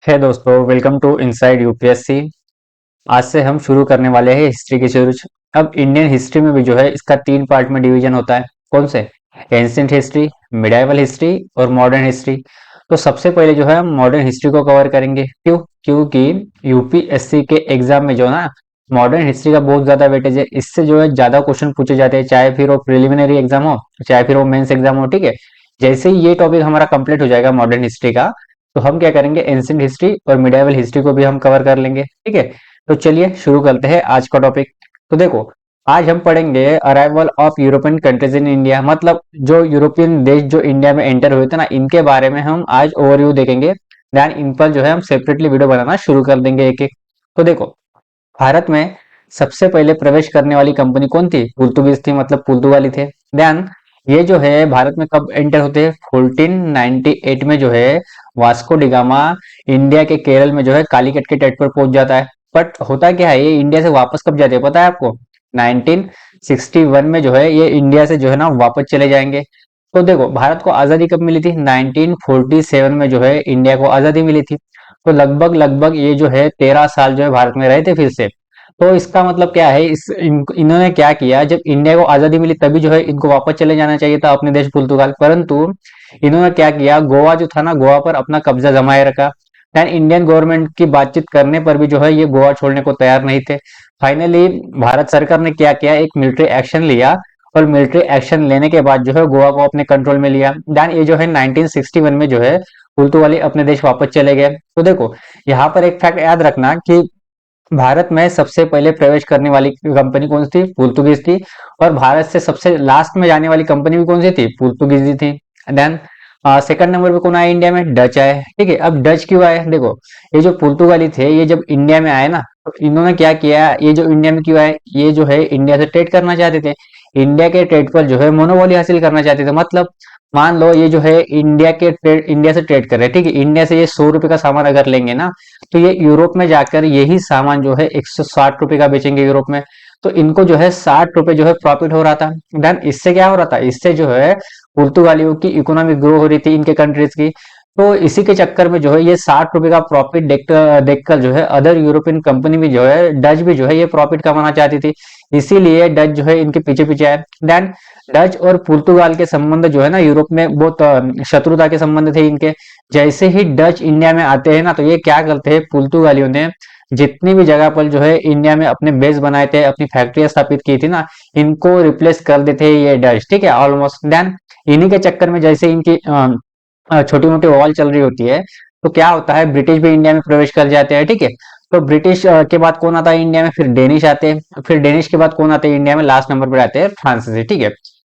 है दोस्तों, welcome to inside UPSC. आज से हम शुरू करने वाले हैं हिस्ट्री की सीरीज। अब इंडियन हिस्ट्री में भी जो है इसका तीन पार्ट में डिवीजन होता है। कौन से? एंशिएंट हिस्ट्री, मिडाइवल हिस्ट्री और मॉडर्न हिस्ट्री। तो सबसे पहले जो है हम मॉडर्न हिस्ट्री को कवर करेंगे। क्यों? क्योंकि यूपीएससी के एग्जाम में जो है ना मॉडर्न हिस्ट्री का बहुत ज्यादा वेटेज है। इससे जो है ज्यादा क्वेश्चन पूछे जाते हैं, चाहे फिर वो प्रिलिमिनरी एग्जाम हो चाहे फिर वो मेंस एग्जाम हो। ठीक है, जैसे ही ये टॉपिक हमारा कंप्लीट हो जाएगा मॉडर्न हिस्ट्री का, तो हम क्या करेंगे, एंशिएंट हिस्ट्री और मिडाइवल हिस्ट्री को भी हम कवर कर लेंगे। ठीक है, तो चलिए शुरू करते हैं आज का टॉपिक। तो देखो, आज हम पढ़ेंगे arrival of European countries in India. मतलब जो यूरोपियन देश जो इंडिया में एंटर हुए थे ना, इनके बारे में हम आज ओवरव्यू देखेंगे। देन इन पर जो है हम सेपरेटली वीडियो बनाना शुरू कर देंगे एक एक। तो देखो, भारत में सबसे पहले प्रवेश करने वाली कंपनी कौन थी? पुर्तगीज थी, मतलब पुर्तगाली थे। देन ये जो है भारत में कब एंटर होते हैं? 1498 में जो है वास्को डिगामा इंडिया के केरल में जो है कालीकट के तट पर पहुंच जाता है। बट होता क्या है, ये इंडिया से वापस कब जाते हैं पता है आपको? 1961 में जो है ये इंडिया से जो है ना वापस चले जाएंगे। तो देखो, भारत को आजादी कब मिली थी? 1947 में जो है इंडिया को आजादी मिली थी। तो लगभग लगभग ये जो है 13 साल जो है भारत में रहे थे फिर से। तो इसका मतलब क्या है, इन्होंने क्या किया, जब इंडिया को आजादी मिली तभी जो है इनको वापस चले जाना चाहिए था अपने देश पुर्तगाल। परंतु इन्होंने क्या किया, गोवा जो था ना, गोवा पर अपना कब्जा जमाए रखा। एंड इंडियन गवर्नमेंट की बातचीत करने पर भी जो है ये गोवा छोड़ने को तैयार नहीं थे। फाइनली भारत सरकार ने क्या किया, एक मिलिट्री एक्शन लिया। और मिलिट्री एक्शन लेने के बाद जो है गोवा को अपने कंट्रोल में लिया। देन ये जो है 1961 में जो है पुर्तगाली अपने देश वापस चले गए। तो देखो, यहाँ पर एक फैक्ट याद रखना कि भारत में सबसे पहले प्रवेश करने वाली कंपनी कौन सी थी? पुर्तगीज थी। और भारत से सबसे लास्ट में जाने वाली कंपनी भी कौन सी थी? पुर्तगीज ही थी। देन सेकंड नंबर पे कौन आया इंडिया में? डच आए। ठीक है, अब डच क्यों आए? देखो, ये जो पुर्तगाली थे ये जब इंडिया में आए ना, तो इन्होंने क्या किया, ये जो इंडिया में क्यों आए, ये जो है इंडिया से ट्रेड करना चाहते थे। इंडिया के ट्रेड पर जो है मोनोपोली हासिल करना चाहते थे। मतलब मान लो ये जो है इंडिया से ट्रेड कर रहे हैं। ठीक है, इंडिया से ये 100 रुपए का सामान अगर लेंगे ना, तो ये यूरोप में जाकर यही सामान जो है 160 रुपए का बेचेंगे यूरोप में। तो इनको जो है 60 रुपए जो है प्रॉफिट हो रहा था। देन इससे क्या हो रहा था, इससे जो है पुर्तगालियों की इकोनॉमी ग्रो हो रही थी, इनके कंट्रीज की। तो इसी के चक्कर में जो है ये 60 रुपए का प्रॉफिट देखकर देखकर जो है अदर यूरोपियन कंपनी भी जो है, डच भी जो है ये प्रॉफिट कमाना चाहती थी। इसीलिए डच जो है इनके पीछे पीछे आए। देन डच और पुर्तगाल के संबंध जो है ना यूरोप में बहुत शत्रुता के संबंध थे इनके। जैसे ही डच इंडिया में आते हैं ना, तो ये क्या करते हैं, पुर्तगालियों ने जितनी भी जगह पर जो है इंडिया में अपने बेस बनाए थे, अपनी फैक्ट्रियां स्थापित की थी ना, इनको रिप्लेस कर देते हैं ये डच। ठीक है, ऑलमोस्ट। देन इन्हीं के चक्कर में जैसे इनकी छोटी मोटी वॉर चल रही होती है, तो क्या होता है, ब्रिटिश भी इंडिया में प्रवेश कर जाते हैं। ठीक है, तो ब्रिटिश के बाद कौन आता है इंडिया में? फिर डेनिश आते हैं। फिर डेनिश के बाद कौन आते हैं इंडिया में? लास्ट नंबर पर आते हैं फ्रांसीसी। ठीक है,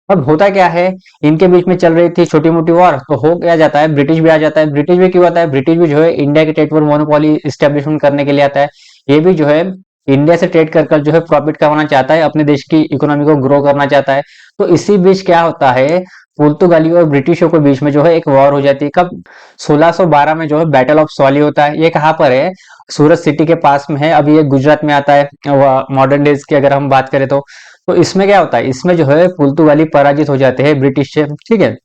अब होता क्या है, इनके बीच में चल रही थी छोटी मोटी वॉर, तो हो क्या जाता है, ब्रिटिश भी आ जाता है। ब्रिटिश भी क्यों आता है? ब्रिटिश भी जो है इंडिया के टेरिटोरी पर मोनोपोली स्टेब्लिशमेंट करने के लिए आता है। ये भी जो है इंडिया से ट्रेड कर कर जो है प्रॉफिट कमाना चाहता है, अपने देश की इकोनॉमी को ग्रो करना चाहता है। तो इसी बीच क्या होता है, पुर्तगाली और ब्रिटिशों के बीच में जो है एक वॉर हो जाती है। कब? 1612 में जो है बैटल ऑफ सॉली होता है। ये कहाँ पर है? सूरत सिटी के पास में है। अभी ये गुजरात में आता है। मॉडर्न डेज की अगर हम बात करें तो इसमें क्या होता है, इसमें जो है पुर्तगाली पराजित हो जाते हैं ब्रिटिश से। ठीक है,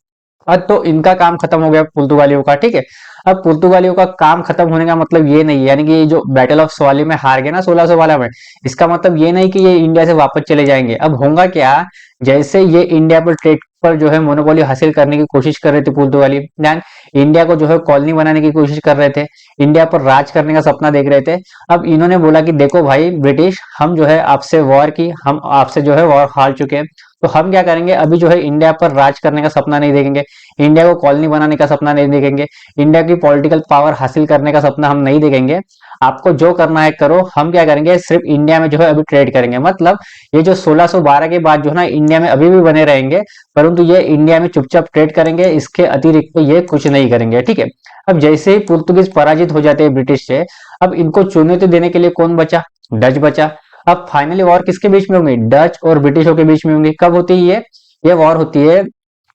अब तो इनका काम खत्म हो गया पुर्तगालियों का। ठीक है, अब पुर्तगालियों का काम खत्म होने का मतलब ये नहीं है, यानी कि ये जो बैटल ऑफ सवाली में हार गए ना 1612 में, इसका मतलब ये नहीं कि ये इंडिया से वापस चले जाएंगे। अब होगा क्या, जैसे ये इंडिया पर ट्रेड पर जो है मोनोपोली हासिल करने की कोशिश कर रहे थे पुर्तगाली, देन इंडिया को जो है कॉलोनी बनाने की कोशिश कर रहे थे, इंडिया पर राज करने का सपना देख रहे थे। अब इन्होंने बोला कि देखो भाई ब्रिटिश, हम जो है आपसे वॉर की, हम आपसे जो है वॉर हार चुके हैं, तो हम क्या करेंगे, अभी जो है इंडिया पर राज करने का सपना नहीं देखेंगे, इंडिया को कॉलोनी बनाने का सपना नहीं देखेंगे, इंडिया की पॉलिटिकल पावर हासिल करने का सपना हम नहीं देखेंगे। आपको जो करना है करो, हम क्या करेंगे, सिर्फ इंडिया में जो है अभी ट्रेड करेंगे। मतलब ये जो 1612 के बाद जो है ना इंडिया में अभी भी बने रहेंगे, परंतु ये इंडिया में चुपचाप ट्रेड करेंगे, इसके अतिरिक्त तो ये कुछ नहीं करेंगे। ठीक है, अब जैसे ही पुर्तगीज पराजित हो जाते हैं ब्रिटिश से, अब इनको चुनौती देने के लिए कौन बचा? डच बचा। अब फाइनली वॉर किसके बीच में होंगी? डच और ब्रिटिशों के बीच में होंगी। कब होती है ये वॉर होती है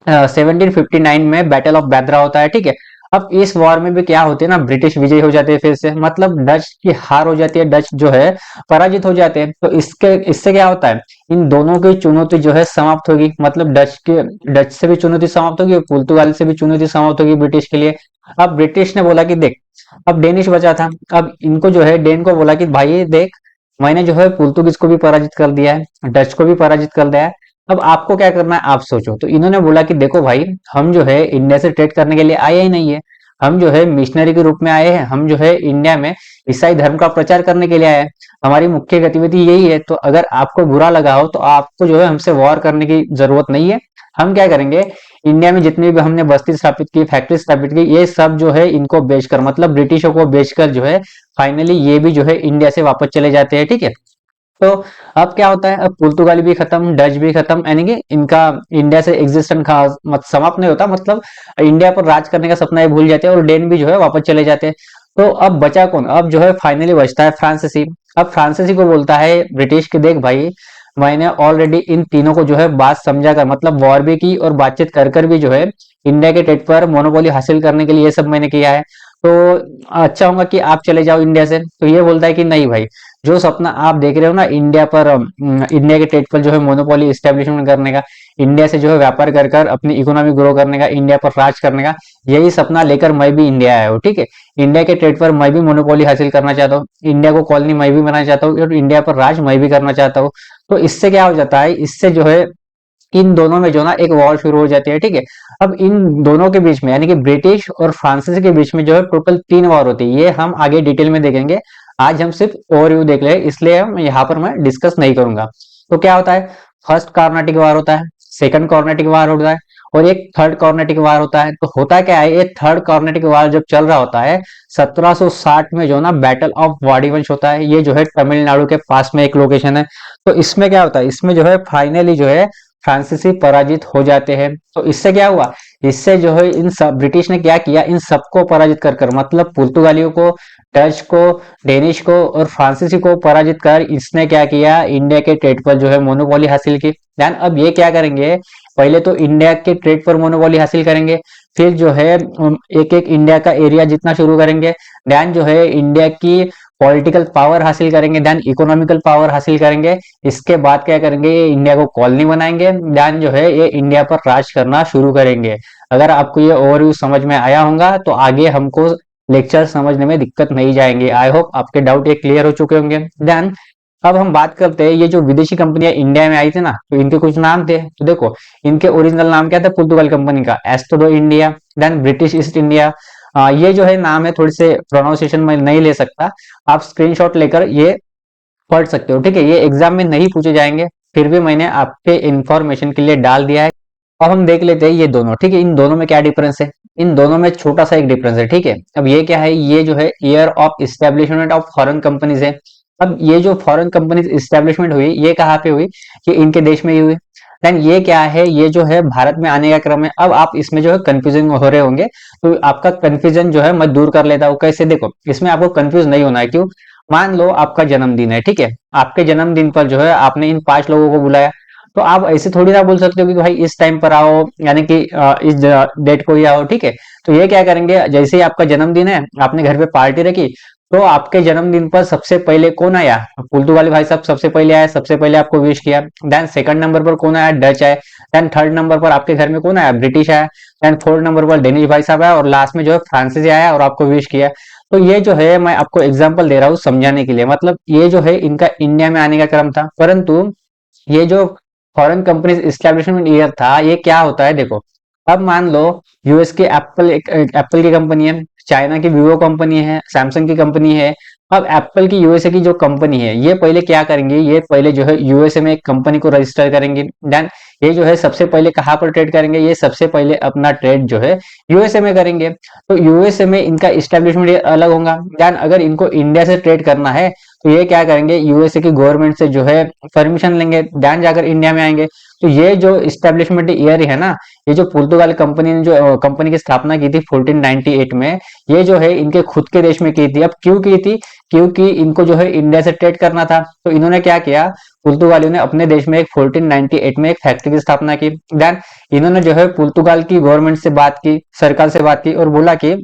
1759 में बैटल ऑफ बैद्रा होता है। ठीक है, अब इस वॉर में भी क्या होते हैं ना, ब्रिटिश विजयी हो जाते हैं फिर से, मतलब डच की हार हो जाती है, डच जो है पराजित हो जाते हैं। तो इसके इससे क्या होता है, इन दोनों की चुनौती जो है समाप्त होगी, मतलब डच से भी चुनौती समाप्त होगी और पुर्तगाल से भी चुनौती समाप्त होगी ब्रिटिश के लिए। अब ब्रिटिश ने बोला कि देख, अब डेनिश बचा था, अब इनको जो है डेन को बोला कि भाई देख, मैंने जो है पुर्तगीज को भी पराजित कर दिया है, डच को भी पराजित कर दिया है, अब आपको क्या करना है आप सोचो। तो इन्होंने बोला कि देखो भाई, हम जो है इंडिया से ट्रेड करने के लिए आए ही नहीं है, हम जो है मिशनरी के रूप में आए हैं, हम जो है इंडिया में ईसाई धर्म का प्रचार करने के लिए आए हैं, हमारी मुख्य गतिविधि यही है। तो अगर आपको बुरा लगा हो तो आपको जो है हमसे वॉर करने की जरूरत नहीं है। हम क्या करेंगे, इंडिया में जितनी भी हमने बस्ती स्थापित की, फैक्ट्री स्थापित की, ये सब जो है इनको बेचकर, मतलब ब्रिटिशों को बेचकर जो है फाइनली ये भी जो है इंडिया से वापस चले जाते हैं, ठीक है। तो अब क्या होता है, अब पुर्तगाली भी खत्म, डच भी खत्म, यानी कि इनका इंडिया से एग्जिस्टेंस मत समाप्त नहीं होता, मतलब इंडिया पर राज करने का सपना ये भूल जाते हैं और डेन भी जो है वापस चले जाते हैं। तो अब बचा कौन, अब जो है फाइनली बचता है फ्रांसीसी। अब फ्रांसीसी को बोलता है ब्रिटिश के, देख भाई, मैंने ऑलरेडी इन तीनों को जो है बात समझा कर, मतलब वॉर भी की और बातचीत कर कर भी जो है इंडिया के टेट पर मोनोपोली हासिल करने के लिए ये सब मैंने किया है। तो अच्छा होगा कि आप चले जाओ इंडिया से। तो ये बोलता है कि नहीं भाई, जो सपना आप देख रहे हो ना इंडिया पर, इंडिया के टेट पर जो है मोनोपोली इस्टेब्लिशमेंट करने का, इंडिया से जो है व्यापार कर कर अपनी इकोनॉमी ग्रो करने का, इंडिया पर राज करने का, यही सपना लेकर मैं भी इंडिया आया हूँ, ठीक है। इंडिया के ट्रेड पर मैं भी मोनोपोली हासिल करना चाहता हूँ, इंडिया को कॉलोनी मैं भी बनाना चाहता हूँ और इंडिया पर राज मैं भी करना चाहता हूँ। तो इससे क्या हो जाता है, इससे जो है इन दोनों में जो ना एक वॉर शुरू हो जाती है, ठीक है। अब इन दोनों के बीच में, यानी कि ब्रिटिश और फ्रांसीसी के बीच में जो है टोटल 3 वॉर होती है, ये हम आगे डिटेल में देखेंगे। आज हम सिर्फ ओवरव्यू देख रहे हैं, इसलिए हम यहाँ पर मैं डिस्कस नहीं करूंगा। तो क्या होता है, फर्स्ट कार्नाटिक वार होता है, सेकंड कार्नाटिक वार होता है और एक थर्ड कार्नाटिक वार होता है। तो होता क्या है, ये थर्ड कार्नाटिक वार जब चल रहा होता है 1760 में जो ना बैटल ऑफ वाडीवंश होता है, ये जो है तमिलनाडु के पास में एक लोकेशन है। तो इसमें क्या होता है, इसमें जो है फाइनली जो है फ्रांसीसी पराजित हो जाते हैं। तो इससे क्या हुआ, इससे जो है इन सब ब्रिटिश ने क्या किया, इन सबको पराजित कर कर, मतलब पुर्तगालियों को, डच को, डेनिश को और फ्रांसीसी को पराजित कर इसने क्या किया, इंडिया के ट्रेड पर जो है मोनोपोली हासिल की। देन अब ये क्या करेंगे, पहले तो इंडिया के ट्रेड पर मोनोपोली हासिल करेंगे, फिर जो है एक एक इंडिया का एरिया जितना शुरू करेंगे। देन जो है इंडिया की पॉलिटिकल पावर हासिल करेंगे, देन इकोनॉमिकल पावर हासिल करेंगे। इसके बाद क्या करेंगे, ये इंडिया को कॉलोनी बनाएंगे, देन जो है ये इंडिया पर राज करना शुरू करेंगे। अगर आपको ये ओवरव्यू समझ में आया होगा तो आगे हमको लेक्चर समझने में दिक्कत नहीं जाएंगे। आई होप आपके डाउट ये क्लियर हो चुके होंगे। देन अब हम बात करते हैं, ये जो विदेशी कंपनियां इंडिया में आई थी ना, तो इनके कुछ नाम थे। तो देखो, इनके ओरिजिनल नाम क्या था पुर्तगाल कंपनी का, Estado India, then British East India. ये जो है नाम है, थोड़ी से प्रोनाउंसिएशन में नहीं ले सकता, आप स्क्रीनशॉट लेकर ये पढ़ सकते हो, ठीक है। ये एग्जाम में नहीं पूछे जाएंगे, फिर भी मैंने आपके इंफॉर्मेशन के लिए डाल दिया है। अब हम देख लेते हैं ये दोनों, ठीक है, इन दोनों में क्या डिफरेंस है। इन दोनों में छोटा सा एक डिफरेंस है, ठीक है। अब ये क्या है, ये जो है year of establishment of foreign companies है। अब ये जो फॉरेन कंपनीज इस्टेब्लिशमेंट हुई, ये कहाँ पे हुई, ये इनके देश में ही हुई। देन ये क्या है, ये जो है भारत में आने का क्रम है। अब आप इसमें जो है कंफ्यूजन हो रहे होंगे, तो आपका कंफ्यूजन जो है मैं दूर कर लेता हूँ। कैसे, देखो, इसमें आपको कंफ्यूज नहीं होना है। क्यों, मान लो आपका जन्मदिन है, ठीक है, आपके जन्मदिन पर जो है आपने इन 5 लोगों को बुलाया, तो आप ऐसे थोड़ी ना बोल सकते हो कि भाई इस टाइम पर आओ, यानी कि इस डेट को ही आओ, ठीक है। तो ये क्या करेंगे, जैसे ही आपका जन्मदिन है, आपने घर पे पार्टी रखी, तो आपके जन्मदिन पर सबसे पहले कौन आया, पुर्तगाली भाई साहब सबसे पहले आया, सबसे पहले आपको विश किया। देन सेकंड नंबर पर कौन आया, डच आए। देन थर्ड नंबर पर आपके घर में कौन आया, ब्रिटिश आया। देन फोर्थ नंबर पर डेनिश भाई साहब आया और लास्ट में जो है फ्रांसीसी आया और आपको विश किया। तो ये जो है मैं आपको एग्जाम्पल दे रहा हूँ समझाने के लिए, मतलब ये जो है इनका इंडिया में आने का क्रम था। परंतु ये जो फॉरेन कंपनीज इस्टेब्लिशमेंट ईयर था, ये क्या होता है, देखो, अब मान लो यूएस की एप्पल, एप्पल की कंपनी है, चाइना की वीवो कंपनी है, सैमसंग की कंपनी है। अब एप्पल की यूएसए की जो कंपनी है, ये पहले क्या करेंगे, ये पहले जो है यूएसए में एक कंपनी को रजिस्टर करेंगे। देन ये जो है सबसे पहले कहाँ पर ट्रेड करेंगे, ये सबसे पहले अपना ट्रेड जो है यूएसए में करेंगे। तो यूएसए में इनका इस्टेब्लिशमेंट अलग होगा। देन अगर इनको इंडिया से ट्रेड करना है, तो ये क्या करेंगे, यूएसए की गवर्नमेंट से जो है परमिशन लेंगे, देन जाकर इंडिया में आएंगे। तो ये जो इस्टेब्लिशमेंट ईयर है ना, ये जो पुर्तगाल कंपनी ने जो कंपनी की स्थापना की थी 1498 में, ये जो है इनके खुद के देश में की थी। अब क्यों की थी, क्योंकि इनको जो है इंडिया से ट्रेड करना था। तो इन्होंने क्या किया, पुर्तगालियों ने अपने देश में एक 1498 में एक फैक्ट्री की स्थापना की। देन इन्होंने जो है पुर्तगाल की गवर्नमेंट से बात की, सरकार से बात की और बोला कि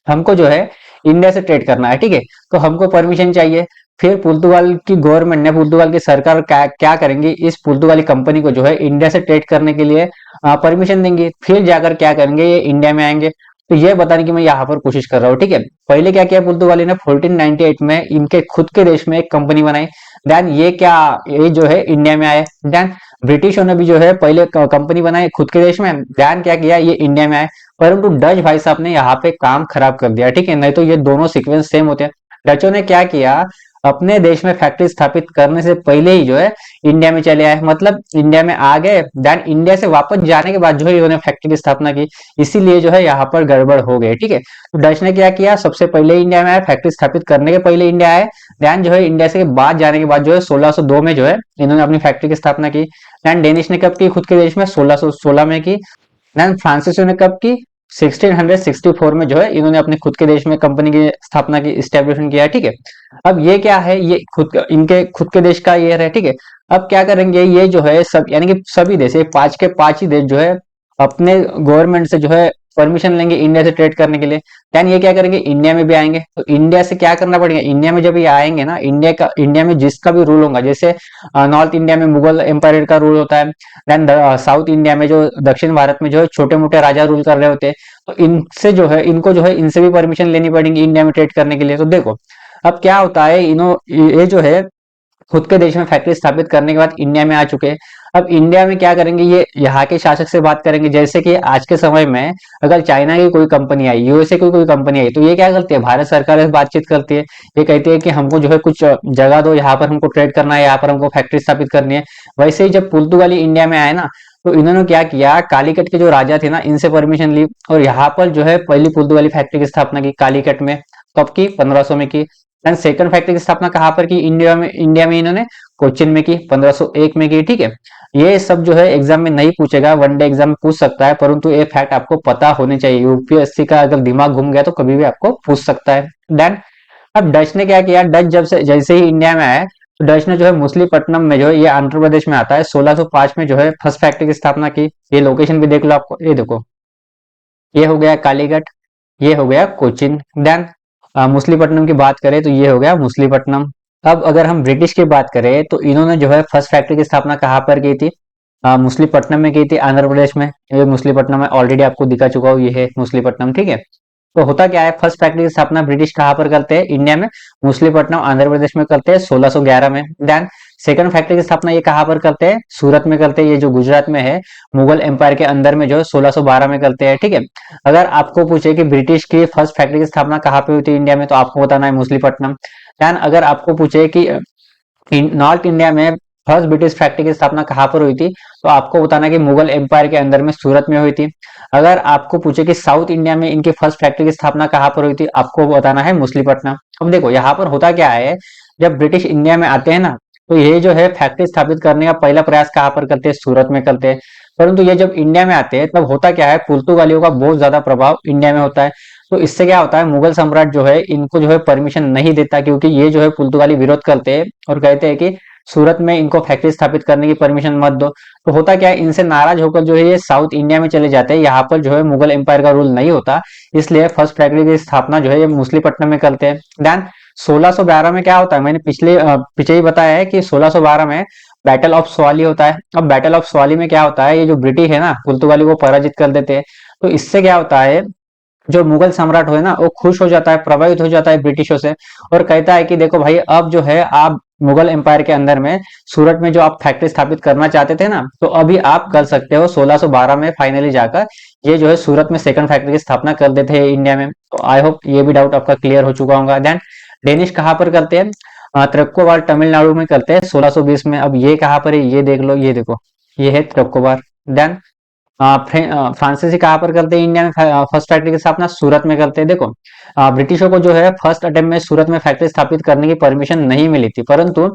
हमको जो है इंडिया से ट्रेड करना है, ठीक है, तो हमको परमिशन चाहिए। फिर पुर्तगाल की गवर्नमेंट ने, पुर्तगाल की सरकार क्या क्या करेंगी, इस पुर्तगाली कंपनी को जो है इंडिया से ट्रेड करने के लिए परमिशन देंगे, फिर जाकर क्या करेंगे, ये इंडिया में आएंगे। तो ये बताने की मैं यहाँ पर कोशिश कर रहा हूँ, ठीक है। पहले क्या किया पुर्तगाली ने, 1498 में इनके खुद के देश में एक कंपनी बनाई। देन ये जो है इंडिया में आए। देन ब्रिटिशों ने भी जो है पहले कंपनी बनाई खुद के देश में, देन क्या किया, ये इंडिया में आए। परंतु डच भाई साहब ने यहाँ पे काम खराब कर दिया, ठीक है, नहीं तो ये दोनों सीक्वेंस सेम होते हैं। डचों ने क्या किया, अपने देश में फैक्ट्री स्थापित करने से पहले ही जो है इंडिया में चले आए, मतलब इंडिया में आ गए, देन इंडिया से वापस जाने के बाद जो है इन्होंने फैक्ट्री की स्थापना की। इसीलिए जो है यहाँ पर गड़बड़ हो गई, ठीक है। तो डच ने क्या किया, सबसे पहले इंडिया में आए, फैक्ट्री स्थापित करने के पहले इंडिया आए। देन जो है इंडिया से बाद जाने के बाद जो है 1602 में जो है इन्होंने अपनी फैक्ट्री की स्थापना की। देन डेनिश ने कब की खुद के देश में, 1616 में की। देन फ्रांसीसियों ने कब की, 1664 में जो है इन्होंने अपने खुद के देश में कंपनी की स्थापना की, इस्टेब्लिशमेंट किया है, ठीक है। अब ये क्या है, ये इनके खुद के देश का ये है, ठीक है। अब क्या करेंगे, ये जो है सब यानी कि सभी देश, ये पांच के पांच ही देश जो है अपने गवर्नमेंट से जो है परमिशन लेंगे इंडिया से ट्रेड करने के लिए। देन ये क्या करेंगे, इंडिया में भी आएंगे। तो इंडिया से क्या करना पड़ेगा, इंडिया में जब ये आएंगे ना, इंडिया में जिसका भी रूल होगा, जैसे नॉर्थ इंडिया में मुगल एम्पायर का रूल होता है, देन साउथ इंडिया में जो दक्षिण भारत में जो है छोटे मोटे राजा रूल कर रहे होते हैं, तो इनसे जो है इनको जो है इनसे भी परमिशन लेनी पड़ेगी इंडिया में ट्रेड करने के लिए। तो देखो अब क्या होता है, ये जो है खुद के देश में फैक्ट्री स्थापित करने के बाद इंडिया में आ चुके हैं। अब इंडिया में क्या करेंगे, ये यहाँ के शासक से बात करेंगे, जैसे कि आज के समय में अगर चाइना की कोई कंपनी आई, यूएसए की कोई कंपनी आई, तो ये क्या करती है, भारत सरकार से बातचीत करती है। ये कहती है कि हमको जो है कुछ जगह दो, यहाँ पर हमको ट्रेड करना है, यहाँ पर हमको फैक्ट्री स्थापित करनी है। वैसे ही जब पुर्तगाली इंडिया में आए ना, तो इन्होंने क्या किया, कालीकट के जो राजा थे ना, इनसे परमिशन ली और यहाँ पर जो है पहली पुर्तगाली फैक्ट्री की स्थापना की कालीकट में। कब की, 1500 में की। देन सेकंड फैक्ट्री की स्थापना कहाँ पर की, इंडिया में इन्होंने कोचिन में की, 1501 में की, ठीक है। ये सब जो है एग्जाम में नहीं पूछेगा, वनडे एग्जाम में पूछ सकता है, परंतु ये फैक्ट आपको पता होने चाहिए। यूपीएससी का अगर दिमाग घूम गया तो कभी भी आपको पूछ सकता है। देन अब डच ने क्या किया, डच जब से जैसे ही इंडिया में आए, तो डच ने जो है मुसलीपट्टनम में जो है, ये आंध्र प्रदेश में आता है, 1605 में जो है फर्स्ट फैक्ट्री की स्थापना की। ये लोकेशन भी देख लो आपको, ये देखो, ये हो गया कालीगढ़, ये हो गया कोचिन। देन मुसलीपट्टनम की बात करें तो ये हो गया मुसलीपट्टनम। अब अगर हम ब्रिटिश की बात करें तो इन्होंने जो है फर्स्ट फैक्ट्री की स्थापना कहाँ पर की थी, मुसलीपट्टनम में की थी, आंध्र प्रदेश में। ये मुसलीपट्टनम है, ऑलरेडी आपको दिखा चुका हूँ, ये है मुसलीपट्टनम, ठीक है। तो होता क्या है, फर्स्ट फैक्ट्री की स्थापना ब्रिटिश कहाँ पर करते हैं, इंडिया में, मुसलीपट्टनम आंध्र प्रदेश में करते हैं 1611 में। देन सेकंड फैक्ट्री की स्थापना ये कहाँ पर करते हैं, सूरत में करते हैं, ये जो गुजरात में है, मुगल एम्पायर के अंदर में जो है 1612 में करते हैं, ठीक है। अगर आपको पूछे कि ब्रिटिश की फर्स्ट फैक्ट्री की स्थापना कहाँ पे हुई थी इंडिया में, तो आपको बताना है मुसलीपट्टनम। देन अगर आपको पूछे कि नॉर्थ इंडिया में फर्स्ट ब्रिटिश फैक्ट्री की स्थापना कहाँ पर हुई थी, तो आपको बताना कि मुगल एम्पायर के अंदर में सूरत में हुई थी। अगर आपको पूछे कि साउथ इंडिया में इनकी फर्स्ट फैक्ट्री की स्थापना कहाँ पर हुई थी, आपको बताना है मुसलीपट्टनम। अब देखो यहाँ पर होता क्या है, जब ब्रिटिश इंडिया में आते हैं ना, तो ये जो है फैक्ट्री स्थापित करने का पहला प्रयास कहाँ पर करते हैं, सूरत में करते हैं। परंतु ये जब इंडिया में आते हैं तब होता क्या है, पुर्तगालियों का बहुत ज्यादा प्रभाव इंडिया में होता है। तो इससे क्या होता है, मुगल सम्राट जो है इनको जो है परमिशन नहीं देता, क्योंकि ये जो है पुर्तगाली विरोध करते हैं और कहते हैं कि सूरत में इनको फैक्ट्री स्थापित करने की परमिशन मत दो। तो होता क्या है, इनसे नाराज होकर जो है ये साउथ इंडिया में चले जाते हैं, यहाँ पर जो है मुगल एम्पायर का रूल नहीं होता, इसलिए फर्स्ट फैक्ट्री की स्थापना जो है ये मुसलीपट्टनम में करते हैं। देन 1612 में क्या होता है, मैंने पीछे ही बताया है कि 1612 में बैटल ऑफ स्वाली होता है। अब बैटल ऑफ स्वाली में क्या होता है, ये जो ब्रिटिश है ना, पुर्तगाली को पराजित कर देते हैं। तो इससे क्या होता है, जो मुगल सम्राट हो ना, वो खुश हो जाता है, प्रभावित हो जाता है ब्रिटिशों से, और कहता है कि देखो भाई, अब जो है आप मुगल एम्पायर के अंदर में सूरत में जो आप फैक्ट्री स्थापित करना चाहते थे ना, तो अभी आप कर सकते हो। 1612 में फाइनली जाकर ये जो है सूरत में सेकंड फैक्ट्री की स्थापना कर देते हैं इंडिया में। तो आई होप ये भी डाउट आपका क्लियर हो चुका होगा। देन डेनिश कहाँ पर करते हैं, त्रिक्कोबार तमिलनाडु में करते हैं 1620 में। अब ये कहाँ पर है, ये देख लो, ये देखो, ये है त्रिक्कोबार। देन फ्रांसीसी कहाँ पर करते हैं इंडिया में फर्स्ट फैक्ट्री की स्थापना, सूरत में करते हैं। देखो ब्रिटिशों को जो है फर्स्ट अटेम्प्ट में सूरत में फैक्ट्री स्थापित करने की परमिशन नहीं मिली थी, परंतु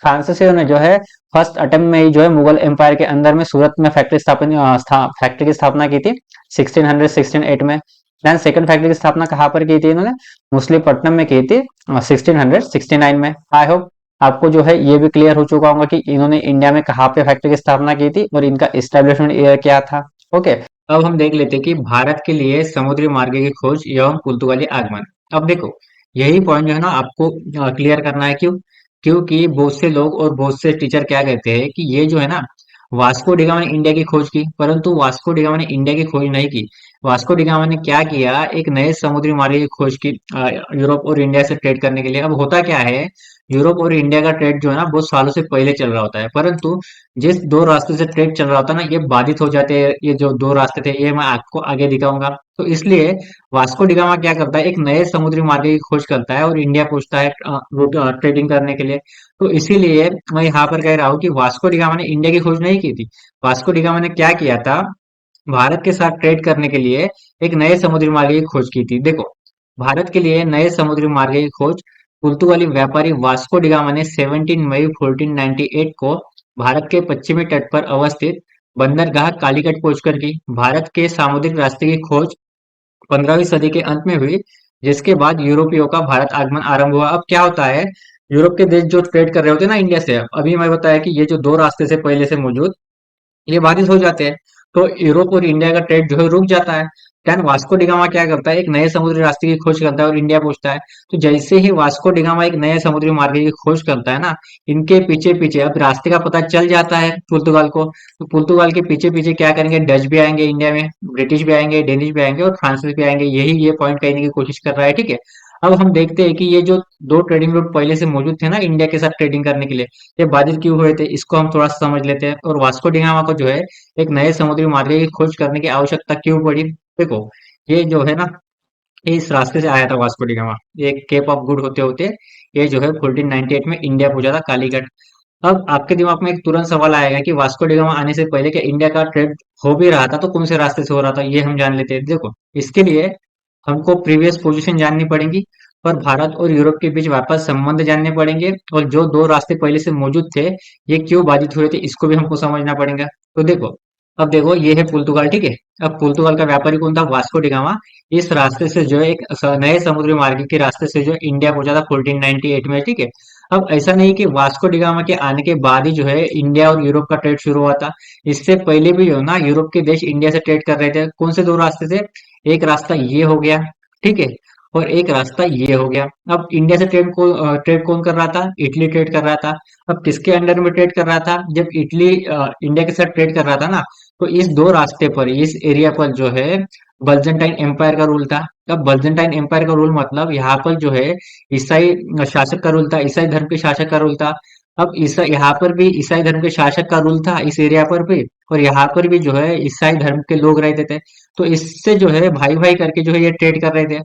फ्रांसीसियों ने जो है फर्स्ट अटेम्प्ट में ही जो है मुगल एम्पायर के अंदर में सूरत में फैक्ट्री की स्थापना की थी 1668 में। देन सेकंड फैक्ट्री की स्थापना कहाँ पर की थी इन्होंने, मुसलीपट्टनम में की थी 1669 में। आई होप आपको जो है ये भी क्लियर हो चुका होगा कि इन्होंने इंडिया में कहाँ पे फैक्ट्री की स्थापना की थी और इनका एस्टेब्लिशमेंट ईयर क्या था। ओके, अब हम देख लेते हैं कि भारत के लिए समुद्री मार्ग की खोज एवं पुर्तगाली आगमन। अब देखो, यही पॉइंट जो है ना आपको क्लियर करना है। क्यों? क्योंकि बहुत से लोग और बहुत से टीचर क्या कहते हैं कि ये जो है ना, वास्को डी गामा ने इंडिया की खोज की, परंतु वास्को डी गामा ने इंडिया की खोज नहीं की। वास्को डी गामा ने क्या किया, एक नए समुद्री मार्ग की खोज की यूरोप और इंडिया से ट्रेड करने के लिए। अब होता क्या है, यूरोप और इंडिया का ट्रेड जो है ना बहुत सालों से पहले चल रहा होता है, परंतु जिस दो रास्ते से ट्रेड चल रहा होता है ना, ये बाधित हो जाते हैं। ये जो दो रास्ते थे ये मैं आपको आगे दिखाऊंगा। तो इसलिए वास्को डिगामा क्या करता है, एक नए समुद्री मार्ग की खोज करता है और इंडिया पहुंचता है रूट ट्रेडिंग करने के लिए। तो इसीलिए मैं यहाँ पर कह रहा हूँ कि वास्को डिगामा ने इंडिया की खोज नहीं की थी। वास्को डिगामा ने क्या किया था, भारत के साथ ट्रेड करने के लिए एक नए समुद्री मार्ग की खोज की थी। देखो, भारत के लिए नए समुद्री मार्ग की खोज पुर्तगाली व्यापारी वास्को डिगामा ने 17 मई 1498 को भारत के पश्चिमी तट पर अवस्थित बंदरगाह कालीकट पहुंचकर की। भारत के सामुद्रिक रास्ते की खोज 15वीं सदी के अंत में हुई, जिसके बाद यूरोपियों का भारत आगमन आरंभ हुआ। अब क्या होता है, यूरोप के देश जो ट्रेड कर रहे होते हैं ना इंडिया से, अभी मैं बताया कि ये जो दो रास्ते से पहले से मौजूद, ये बारिश हो जाते हैं। तो यूरोप और इंडिया का ट्रेड जो है रुक जाता है। देन वास्को डिगामा क्या करता है, एक नए समुद्री रास्ते की खोज करता है और इंडिया पहुंचता है। तो जैसे ही वास्को डिगामा एक नए समुद्री मार्ग की खोज करता है ना, इनके पीछे पीछे अब रास्ते का पता चल जाता है पुर्तगाल को। तो पुर्तगाल के पीछे पीछे क्या करेंगे, डच भी आएंगे इंडिया में, ब्रिटिश भी आएंगे, डेनिश भी आएंगे और फ्रांसीसी भी आएंगे। यही ये पॉइंट कहने की कोशिश कर रहा है, ठीक है। अब हम देखते हैं कि ये जो दो ट्रेडिंग रूट पहले से मौजूद थे ना इंडिया के साथ ट्रेडिंग करने के लिए, ये बाधित क्यों हुए थे, इसको हम थोड़ा सा समझ लेते हैं। और वास्को डिगामा को जो है एक नए समुद्री मार्ग की खोज करने की आवश्यकता क्यों पड़ी। देखो, ये जो है ना, ये इस रास्ते से आया था वास्को डी गामा। ये केप ऑफ गुड होते होते ये जो है 1498 में इंडिया पहुंचा था, कालीकट। अब आपके दिमाग में एक तुरंत सवाल आएगा कि वास्को डी गामा आने से पहले क्या इंडिया का ट्रेड हो भी रहा था, तो कौन से रास्ते से हो रहा था, ये हम जान लेते हैं। देखो, इसके लिए हमको प्रीवियस पोजीशन जाननी पड़ेगी और भारत और यूरोप के बीच वापस संबंध जानने पड़ेंगे, और जो दो रास्ते पहले से मौजूद थे ये क्यों बाधित हुए थे इसको भी हमको समझना पड़ेगा। तो देखो, अब देखो ये है पुर्तगाल, ठीक है। अब पुर्तगाल का व्यापारी कौन था, वास्को डिगामा। इस रास्ते से जो है एक नए समुद्री मार्ग के रास्ते से जो है इंडिया पहुंचा था 1498 में, ठीक है। अब ऐसा नहीं कि वास्को डिगामा के आने के बाद ही जो है इंडिया और यूरोप का ट्रेड शुरू हुआ था। इससे पहले भी जो है ना यूरोप के देश इंडिया से ट्रेड कर रहे थे। कौन से दो रास्ते से, एक रास्ता ये हो गया, ठीक है, और एक रास्ता ये हो गया। अब इंडिया से ट्रेड कौन कर रहा था, इटली ट्रेड कर रहा था। अब किसके अंडर में ट्रेड कर रहा था, जब इटली इंडिया के साथ ट्रेड कर रहा था ना, तो इस दो रास्ते पर, इस एरिया पर जो है बल्जेंटाइन एम्पायर का रूल था। अब बल्जेंटाइन एम्पायर का रूल मतलब यहाँ पर जो है ईसाई शासक का रूल था, ईसाई धर्म के शासक का रूल था। अब ईसा यहाँ पर भी ईसाई धर्म के शासक का रूल था इस एरिया पर भी, और यहाँ पर भी जो है ईसाई धर्म के लोग रहते थे। तो इससे जो है भाई भाई करके जो है ये ट्रेड कर रहे थे।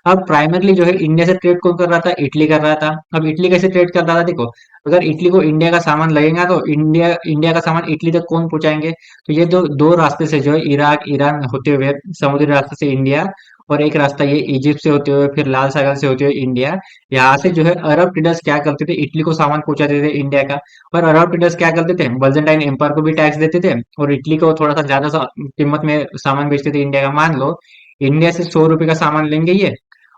अब प्राइमरली जो है इंडिया से ट्रेड कौन कर रहा था, इटली कर रहा था। अब इटली कैसे ट्रेड कर रहा था, देखो, अगर इटली को इंडिया का सामान लगेगा तो इंडिया इंडिया का सामान इटली तक कौन पहुंचाएंगे। तो ये दो दो रास्ते से जो है इराक ईरान होते हुए समुद्री रास्ते से इंडिया, और एक रास्ता ये इजिप्ट से होते हुए फिर लाल सागर से होते हुए इंडिया। यहाँ से जो है अरब ट्रेडर्स क्या करते थे, इटली को सामान पहुंचाते थे इंडिया का। और अरब ट्रेडर्स क्या करते थे, बल्जेंटाइन एम्पायर को भी टैक्स देते थे और इटली को थोड़ा सा ज्यादा सा कीमत में सामान बेचते थे इंडिया का। मान लो इंडिया से 100 रुपए का सामान लेंगे ये,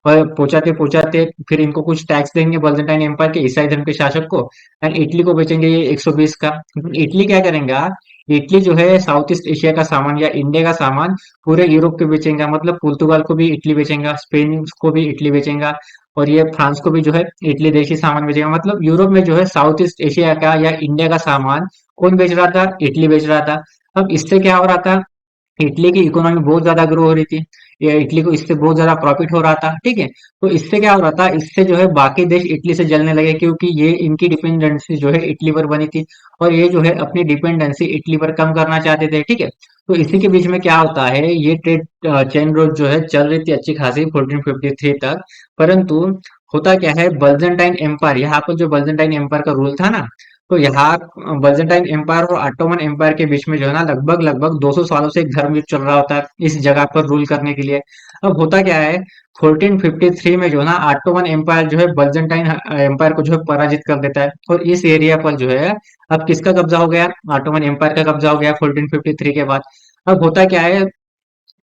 और पहुंचाते पहुंचाते फिर इनको कुछ टैक्स देंगे बल्जेंटाइन एम्पायर के ईसाई धर्म के शासक को, एंड इटली को बेचेंगे ये 120 का। इटली क्या करेगा, इटली जो है साउथ ईस्ट एशिया का सामान या इंडिया का सामान पूरे यूरोप को बेचेगा। मतलब पुर्तगाल को भी इटली बेचेगा, स्पेन को भी इटली बेचेगा, और ये फ्रांस को भी जो है इटली देशी सामान बेचेगा। मतलब यूरोप में जो है साउथ ईस्ट एशिया का या इंडिया का सामान कौन बेच रहा था, इटली बेच रहा था। अब इससे क्या हो रहा था, इटली की इकोनॉमी बहुत ज्यादा ग्रो हो रही थी, ये इटली को इससे बहुत ज्यादा प्रॉफिट हो रहा था, ठीक है। तो इससे क्या हो रहा था, इससे जो है बाकी देश इटली से जलने लगे, क्योंकि ये इनकी डिपेंडेंसी जो है इटली पर बनी थी, और ये जो है अपनी डिपेंडेंसी इटली पर कम करना चाहते थे, ठीक है। तो इसी के बीच में क्या होता है, ये ट्रेड चेन रोड जो है चल रही थी अच्छी खासी 1453 तक। परंतु होता क्या है, बल्जेंटाइन एम्पायर, यहाँ पर जो बल्जेंटाइन एम्पायर का रूल था ना, तो यहाँ बल्जेंटाइन एम्पायर और ऑटोमन एम्पायर के बीच में जो है ना लगभग लगभग 200 सालों से एक धर्म युद्ध चल रहा होता है इस जगह पर रूल करने के लिए। अब होता क्या है, 1453 में जो है ना ऑटोमन एम्पायर जो है बल्जेंटाइन एम्पायर को जो है पराजित कर देता है, और इस एरिया पर जो है अब किसका कब्जा हो गया, ऑटोमन एम्पायर का कब्जा हो गया 1453 के बाद। अब होता क्या है,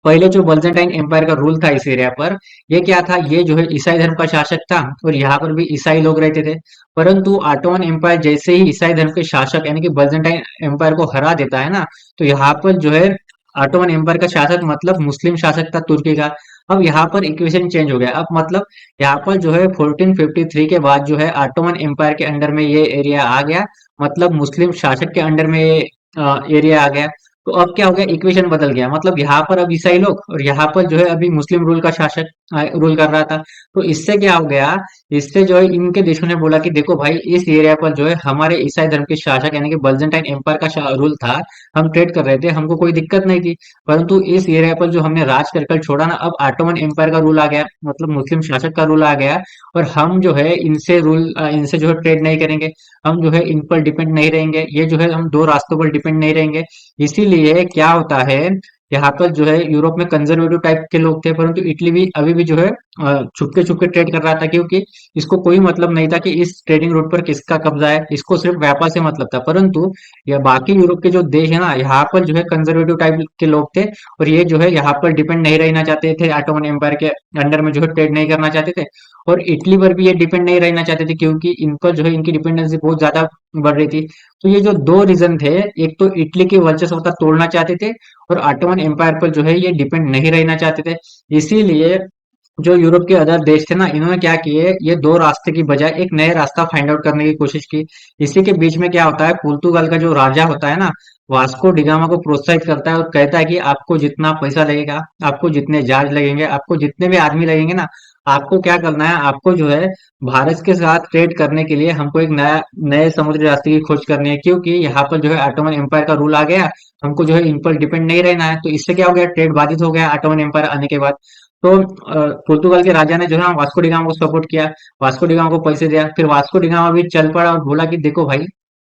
पहले जो बल्जेंटाइन एम्पायर का रूल था इस एरिया पर, ये क्या था, ये जो है ईसाई धर्म का शासक था और यहाँ पर भी ईसाई लोग रहते थे। परंतु ऑटोमन एम्पायर जैसे ही ईसाई धर्म के शासक यानी कि बल्जेंटाइन एम्पायर को हरा देता है ना, तो यहाँ पर जो है ऑटोमन एम्पायर का शासक मतलब मुस्लिम शासक था तुर्की का। अब यहाँ पर इक्वेशन चेंज हो गया। अब मतलब यहाँ पर जो है 1453 के बाद जो है ऑटोमन एम्पायर के अंडर में ये एरिया आ गया, मतलब मुस्लिम शासक के अंडर में ये एरिया आ गया। तो अब क्या हो गया, इक्वेशन बदल गया, मतलब यहाँ पर अब ईसाई लोग और यहाँ पर जो है अभी मुस्लिम रूल का शासक रूल कर रहा था। तो इससे क्या हो गया, इससे जो है इनके देशों ने बोला कि देखो भाई, इस एरिया पर जो है हमारे ईसाई धर्म के शासक यानी कि बल्जेंटाइन एम्पायर का रूल था, हम ट्रेड कर रहे थे, हमको कोई दिक्कत नहीं थी। परंतु इस एरिया पर जो हमने राज कर कर छोड़ा ना, अब ऑटोमन एम्पायर का रूल आ गया, मतलब मुस्लिम शासक का रूल आ गया। और हम जो है इनसे जो है ट्रेड नहीं करेंगे, हम जो है इन पर डिपेंड नहीं रहेंगे, ये जो है हम दो रास्तों पर डिपेंड नहीं रहेंगे। इसीलिए क्या होता है, यहाँ पर जो है यूरोप में कंजर्वेटिव टाइप के लोग थे, परंतु इटली भी अभी भी जो है छुपके छुपके ट्रेड कर रहा था, क्योंकि इसको कोई मतलब नहीं था कि इस ट्रेडिंग रूट पर किसका कब्जा है, इसको सिर्फ व्यापार से मतलब था। परंतु यह बाकी यूरोप के जो देश है ना, यहाँ पर जो है कंजर्वेटिव टाइप के लोग थे, और ये जो है यहाँ पर डिपेंड नहीं रहना चाहते थे, ऑटोमन एम्पायर के अंडर में जो है ट्रेड नहीं करना चाहते थे। और इटली पर भी ये डिपेंड नहीं रहना चाहते थे, क्योंकि इन पर जो है इनकी डिपेंडेंसी बहुत ज्यादा बढ़ रही थी। तो ये जो दो रीजन थे, एक तो इटली की वर्चस्वता तोड़ना चाहते थे, और ऑटोमन एम्पायर पर जो है ये डिपेंड नहीं रहना चाहते थे। इसीलिए जो यूरोप के अदर देश थे ना, इन्होंने क्या किए, ये दो रास्ते की बजाय एक नए रास्ता फाइंड आउट करने की कोशिश की। इसी के बीच में क्या होता है, पुर्तगाल का जो राजा होता है ना, वास्को डिगामा को प्रोत्साहित करता है और कहता है कि आपको जितना पैसा लगेगा, आपको जितने जहाज लगेंगे, आपको जितने भी आदमी लगेंगे ना, आपको क्या करना है, आपको जो है भारत के साथ ट्रेड करने के लिए हमको एक नए समुद्री रास्ते की खोज करनी है, क्योंकि यहाँ पर जो है ऑटोमन एम्पायर का रूल आ गया, हमको जो है इन पर डिपेंड नहीं रहना है। तो इससे क्या हो गया, ट्रेड बाधित हो गया ऑटोमन एम्पायर आने के बाद। तो पुर्तगाल के राजा ने जो है वास्को डिगामा को सपोर्ट किया, वास्को डिगामा को पैसे दिया, फिर वास्को डिगामा भी चल पड़ा और बोला कि देखो भाई,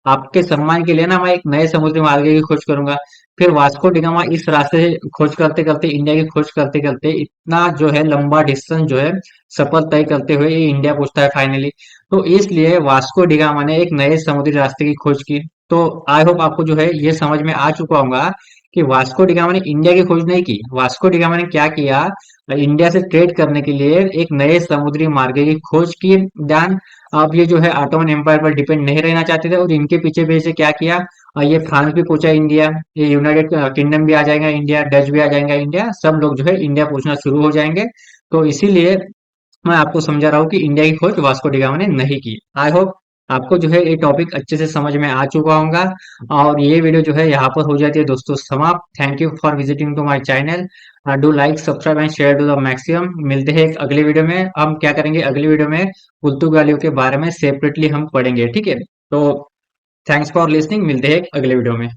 आपके सम्मान के लिए ना मैं एक नए समुद्री मार्ग की खोज करूंगा। फिर वास्को डिगामा इस रास्ते से खोज करते करते, इंडिया की खोज करते करते, इतना जो है लंबा डिस्टेंस जो है सफर तय करते हुए ये इंडिया पहुंचता है फाइनली। तो इसलिए वास्को डिगामा ने एक नए समुद्री रास्ते की खोज की। तो आई होप आपको जो है ये समझ में आ चुका होगा कि वास्को डिगामा ने इंडिया की खोज नहीं की, वास्को डिगामा ने क्या किया, इंडिया से ट्रेड करने के लिए एक नए समुद्री मार्ग की खोज की। ध्यान, अब ये जो है ऑटोमन एम्पायर पर डिपेंड नहीं रहना चाहते थे, और इनके पीछे पीछे क्या किया, ये फ्रांस भी पहुंचा इंडिया, ये यूनाइटेड किंगडम भी आ जाएगा इंडिया, डच भी आ जाएगा इंडिया, सब लोग जो है इंडिया पहुंचना शुरू हो जाएंगे। तो इसीलिए मैं आपको समझा रहा हूँ कि इंडिया की खोज वास्को डिगामा ने नहीं की। आई होप आपको जो है ये टॉपिक अच्छे से समझ में आ चुका होगा, और ये वीडियो जो है यहाँ पर हो जाती है दोस्तों समाप्त। Thank you for visiting to my channel. Do like, subscribe and share to the maximum. मिलते हैं एक अगले वीडियो में। हम क्या करेंगे, अगली वीडियो में पुर्तगालियों के बारे में सेपरेटली हम पढ़ेंगे, ठीक है। तो थैंक्स फॉर लिसनिंग, मिलते हैं एक अगले वीडियो में।